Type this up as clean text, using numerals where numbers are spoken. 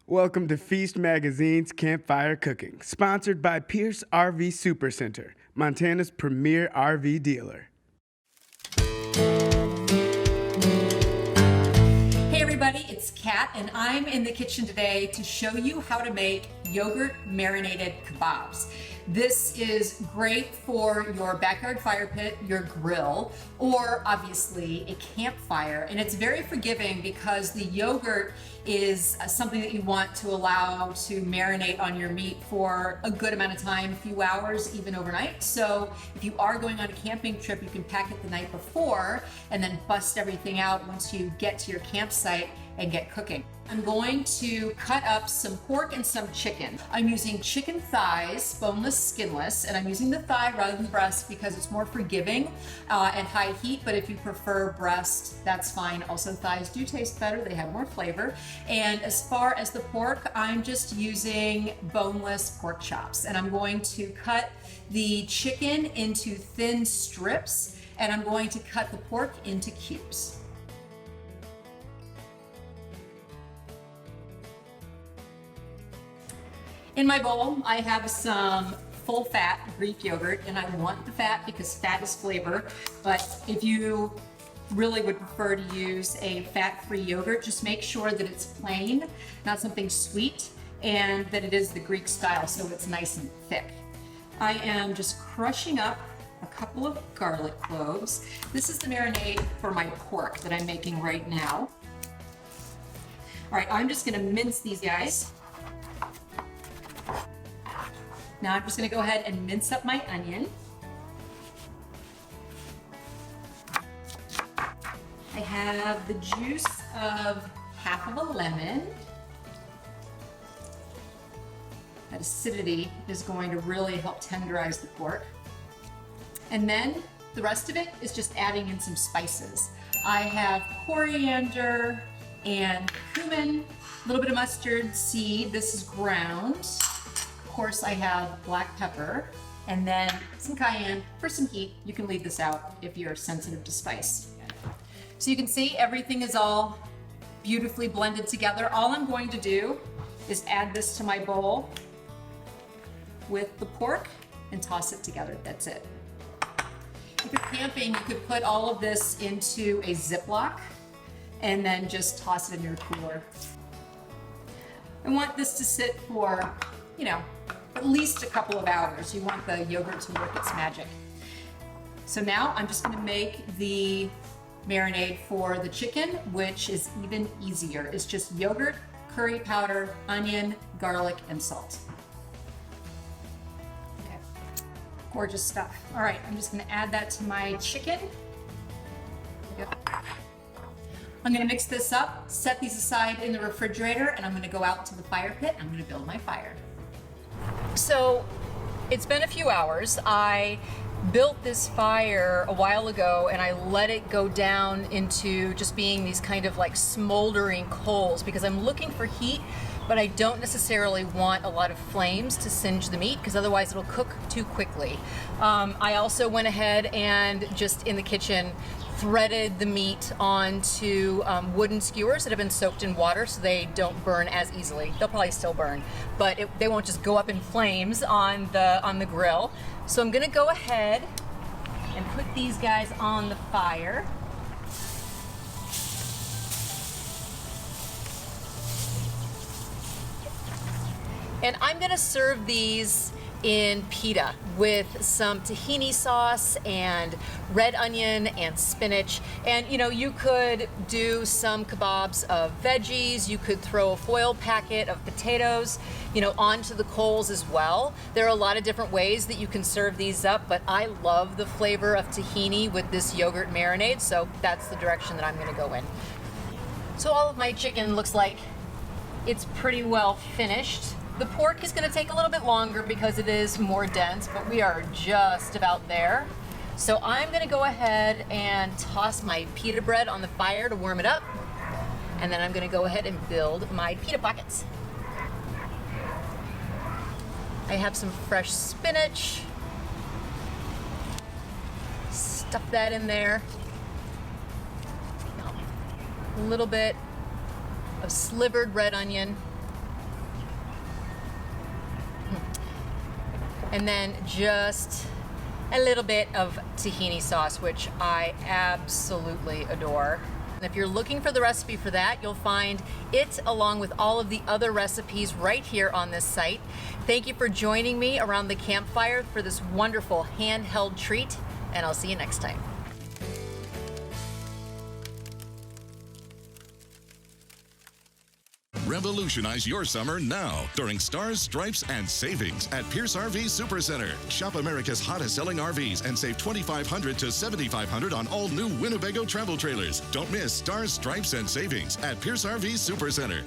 Welcome to Feast Magazine's Campfire Cooking, sponsored by Pierce RV Supercenter, Montana's premier RV dealer. Hey everybody, it's Cat, and I'm in the kitchen today to show you how to make yogurt-marinated kebabs. This is great for your backyard fire pit, your grill, or obviously a campfire. And it's very forgiving because the yogurt is something that you want to allow to marinate on your meat for a good amount of time, a few hours, even overnight. So if you are going on a camping trip, you can pack it the night before and then bust everything out once you get to your campsite and get cooking. I'm going to cut up some pork and some chicken. I'm using chicken thighs, boneless, skinless, and I'm using the thigh rather than breast because it's more forgiving and high heat, but if you prefer breast, that's fine. Also, thighs do taste better, they have more flavor. And as far as the pork, I'm just using boneless pork chops, and I'm going to cut the chicken into thin strips, and I'm going to cut the pork into cubes. In my bowl, I have some full-fat Greek yogurt, and I want the fat because fat is flavor, but if you really would prefer to use a fat-free yogurt, just make sure that it's plain, not something sweet, and that it is the Greek style, so it's nice and thick. I am just crushing up a couple of garlic cloves. This is the marinade for my pork that I'm making right now. All right, I'm just gonna mince these guys. Now I'm just gonna go ahead and mince up my onion. I have the juice of half of a lemon. That acidity is going to really help tenderize the pork. And then the rest of it is just adding in some spices. I have coriander and cumin, a little bit of mustard seed. This is ground. Of course, I have black pepper and then some cayenne for some heat. You can leave this out if you're sensitive to spice. So you can see everything is all beautifully blended together. All I'm going to do is add this to my bowl with the pork and toss it together. That's it. If you're camping, you could put all of this into a Ziploc and then just toss it in your cooler. I want this to sit for, at least a couple of hours. You want the yogurt to work its magic. So now I'm just gonna make the marinade for the chicken, which is even easier. It's just yogurt, curry powder, onion, garlic, and salt. Okay. Gorgeous stuff. All right, I'm just gonna add that to my chicken. There we go. I'm gonna mix this up, set these aside in the refrigerator, and I'm gonna go out to the fire pit. I'm gonna build my fire. So it's been a few hours. I built this fire a while ago and I let it go down into just being these kind of like smoldering coals because I'm looking for heat, but I don't necessarily want a lot of flames to singe the meat because otherwise it'll cook too quickly. I also went ahead and just in the kitchen threaded the meat onto wooden skewers that have been soaked in water so they don't burn as easily. They'll probably still burn, but they won't just go up in flames on the grill. So I'm gonna go ahead and put these guys on the fire. And I'm gonna serve these in pita with some tahini sauce and red onion and spinach. And you could do some kebabs of veggies, you could throw a foil packet of potatoes, onto the coals as well. There are a lot of different ways that you can serve these up, but I love the flavor of tahini with this yogurt marinade, so that's the direction that I'm gonna go in. So all of my chicken looks like it's pretty well finished. The pork is going to take a little bit longer because it is more dense, but we are just about there. So I'm going to go ahead and toss my pita bread on the fire to warm it up. And then I'm going to go ahead and build my pita pockets. I have some fresh spinach. Stuff that in there. A little bit of slivered red onion. and then just a little bit of tahini sauce, which I absolutely adore. And if you're looking for the recipe for that, you'll find it along with all of the other recipes right here on this site. Thank you for joining me around the campfire for this wonderful handheld treat, and I'll see you next time. Revolutionize your summer now during Stars, Stripes, and Savings at Pierce RV Supercenter. Shop America's hottest selling RVs and save $2,500 to $7,500 on all new Winnebago travel trailers. Don't miss Stars, Stripes, and Savings at Pierce RV Supercenter.